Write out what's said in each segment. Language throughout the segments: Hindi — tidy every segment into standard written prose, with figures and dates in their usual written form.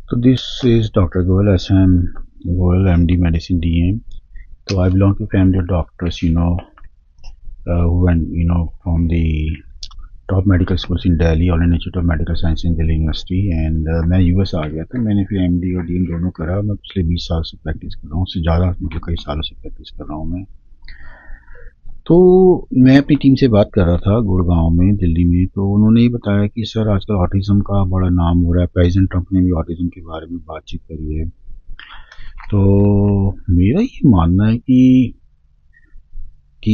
So this is Dr. Goel SM Goel MD Medicine DM. So I belong to family of doctors, who went, from the top medical schools in Delhi, All India Institute of Medical Science in Delhi University, and मैं यूएस आ गया था। मैंने फिर एमडी और डीएम दोनों करा। मैं पिछले 20 साल से प्रैक्टिस कर रहा हूँ, उससे ज़्यादा मतलब कई सालों से प्रैक्टिस कर रहा हूँ मैं। तो मैं अपनी टीम से बात कर रहा था गुड़गांव में, दिल्ली में। तो उन्होंने ये बताया कि सर आजकल ऑटिज्म का बड़ा नाम हो रहा है, प्रेसिडेंट ट्रंप ने भी ऑटिज्म के बारे में बातचीत करी है। तो मेरा ये मानना है कि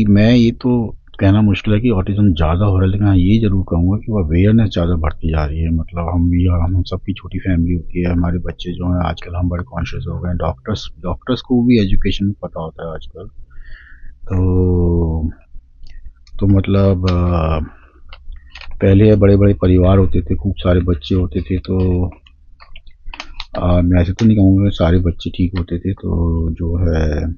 मैं ये तो कहना मुश्किल है कि ऑटिज्म ज़्यादा हो रहा है, लेकिन हाँ ये ज़रूर कहूँगा कि वो अवेयरनेस ज़्यादा बढ़ती जा रही है। मतलब हम सबकी छोटी फैमिली होती है, हमारे बच्चे जो हैं आजकल हम बड़े कॉन्शियस हो गए हैं। डॉक्टर्स को भी एजुकेशन में पता होता है आजकल। तो मतलब पहले बड़े बड़े परिवार होते थे, खूब सारे बच्चे होते थे। तो मैं ऐसे तो नहीं कहूँगा सारे बच्चे ठीक होते थे। तो जो है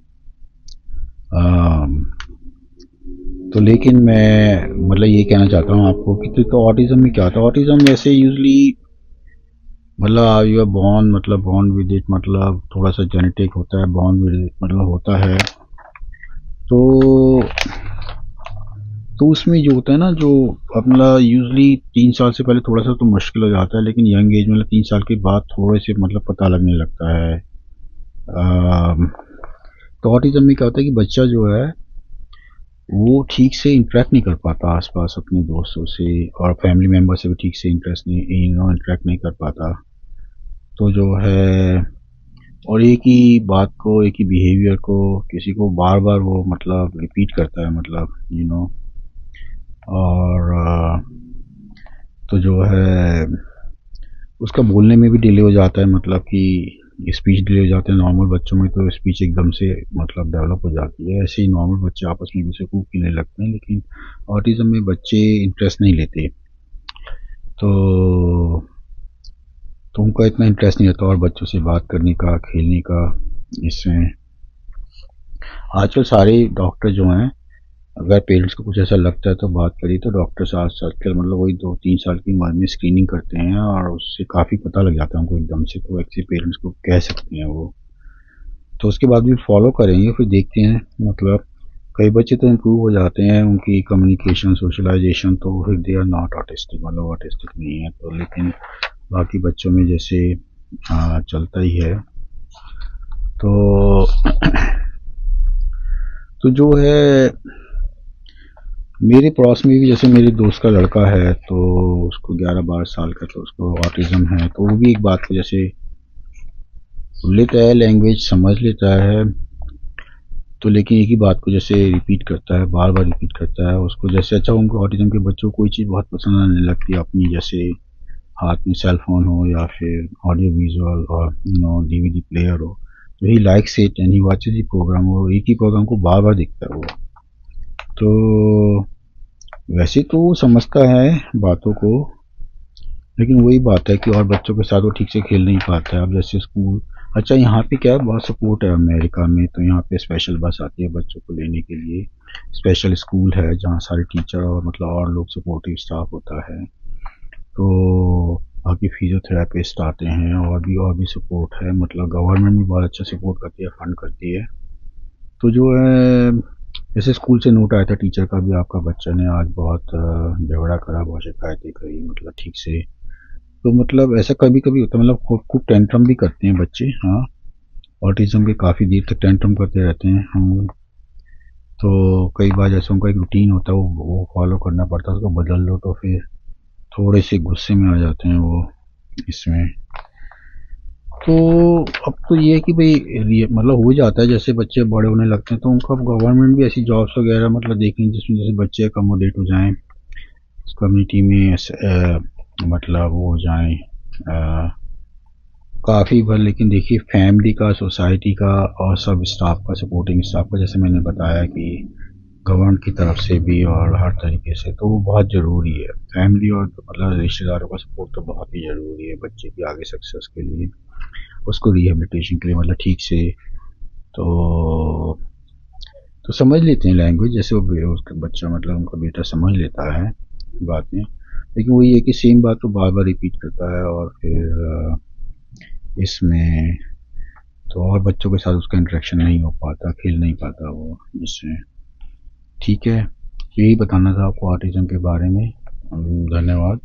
तो लेकिन मैं मतलब ये कहना चाहता हूँ आपको कि तो ऑटिज्म में क्या होता है। ऑटिज्म वैसे यूजली मतलब यू आर बॉर्न, मतलब बॉर्न विद इट, मतलब थोड़ा सा जेनेटिक होता है, बॉर्न विद इट मतलब होता है। तो उसमें जो होता है ना, जो अपना यूजली 3 साल से पहले थोड़ा सा तो मुश्किल हो जाता है, लेकिन यंग एज में 3 साल के बाद थोड़े से मतलब पता लगने लगता है। तो ऑटिज्म में क्या होता है कि बच्चा जो है वो ठीक से इंटरेक्ट नहीं कर पाता आसपास अपने दोस्तों से, और फैमिली मेम्बर से भी ठीक से इंटरेक्ट नहीं कर पाता। तो जो है और एक ही बात को, एक ही बिहेवियर को किसी को बार बार वो मतलब रिपीट करता है, मतलब और तो जो है उसका बोलने में भी डिले हो जाता है, मतलब कि स्पीच डिले हो जाते हैं। नॉर्मल बच्चों में तो स्पीच एकदम से मतलब डेवलप हो जाती है, ऐसे ही नॉर्मल बच्चे आपस में भी खूब खेलने लगते हैं। लेकिन ऑटिज्म में बच्चे इंटरेस्ट नहीं लेते। तो उनका इतना इंटरेस्ट नहीं रहता और बच्चों से बात करने का, खेलने का। इसमें आजकल सारे डॉक्टर जो हैं, अगर पेरेंट्स को कुछ ऐसा लगता है तो बात करिए। तो डॉक्टर्स आजकल मतलब वही 2-3 साल की उम्र में स्क्रीनिंग करते हैं, और उससे काफ़ी पता लग जाता है उनको एकदम से। तो ऐसे पेरेंट्स को कह सकते हैं वो। तो उसके बाद भी फॉलो करेंगे, फिर देखते हैं। मतलब कई बच्चे तो इम्प्रूव हो जाते हैं, उनकी कम्युनिकेशन, सोशलाइजेशन, तो फिर दे आर नॉट ऑटिस्टिक, मतलब ऑटिस्टिक नहीं है। तो लेकिन बाकी बच्चों में जैसे चलता ही है। तो जो है मेरे पड़ोस में भी जैसे मेरे दोस्त का लड़का है, तो उसको 11-12 साल का, तो उसको ऑटिज्म है। तो वो भी एक बात को जैसे लेता है, लैंग्वेज समझ लेता है, तो लेकिन एक ही बात को जैसे रिपीट करता है, बार बार रिपीट करता है। उसको जैसे अच्छा, उनको ऑटिज्म के बच्चों को कोई चीज़ बहुत पसंद आने लगती है अपनी, जैसे हाथ में सेल फोन हो या फिर ऑडियो विजुअल और डीवीडी प्लेयर हो। तो he likes it and he watches the program. वो एक ही प्रोग्राम को बार बार देखता है वो। तो वैसे तो वो समझता है बातों को, लेकिन वही बात है कि और बच्चों के साथ वो ठीक से खेल नहीं पाता है। अब जैसे स्कूल, अच्छा यहाँ पे क्या है, बहुत सपोर्ट है अमेरिका में। तो यहाँ पे स्पेशल बस आती है बच्चों को लेने के लिए, स्पेशल स्कूल है जहाँ सारे टीचर और मतलब और लोग सपोर्टिव स्टाफ होता है। तो बाकी फिजियोथेरापिस्ट आते हैं, और भी सपोर्ट है। मतलब गवर्नमेंट भी बहुत अच्छा सपोर्ट करती है, फंड करती है। तो जो है जैसे स्कूल से नोट आया था टीचर का भी, आपका बच्चा ने आज बहुत झगड़ा करा, बहुत शिकायतें करी, मतलब ठीक से। तो मतलब ऐसा कभी कभी होता है, मतलब खूब खूब टेंट्रम भी करते हैं बच्चे। हाँ, ऑटिज्म के काफ़ी देर तक टेंट्रम करते रहते हैं हम। तो कई बार जैसे उनका एक रूटीन होता है, वो फॉलो करना पड़ता है, उसको बदल लो तो फिर थोड़े से गुस्से में आ जाते हैं वो इसमें। तो अब तो ये है कि भाई मतलब हो जाता है, जैसे बच्चे बड़े होने लगते हैं तो उनको अब गवर्नमेंट भी ऐसी जॉब्स वगैरह मतलब देखेंगे जिसमें जैसे बच्चे अकोमोडेट हो जाएं कम्युनिटी में, मतलब वो हो जाएं काफ़ी बार। लेकिन देखिए फैमिली का, सोसाइटी का और सब स्टाफ का, सपोर्टिंग स्टाफ का, जैसे मैंने बताया कि गवर्नमेंट की तरफ से भी और हर तरीके से, तो वो बहुत ज़रूरी है। फैमिली और मतलब रिश्तेदारों का सपोर्ट तो बहुत ही ज़रूरी है बच्चे की आगे सक्सेस के लिए, उसको रिहेबिलिटेशन के लिए, मतलब ठीक से। तो समझ लेते हैं लैंग्वेज, जैसे वो उसका बच्चा मतलब उनका बेटा समझ लेता है बातें। लेकिन वही है कि सेम बात को बार बार रिपीट करता है, और फिर इसमें तो और बच्चों के साथ उसका इंटरेक्शन नहीं हो पाता, खेल नहीं पाता वो, जिससे ठीक है। यही बताना था आपको ऑटिज़म के बारे में। धन्यवाद।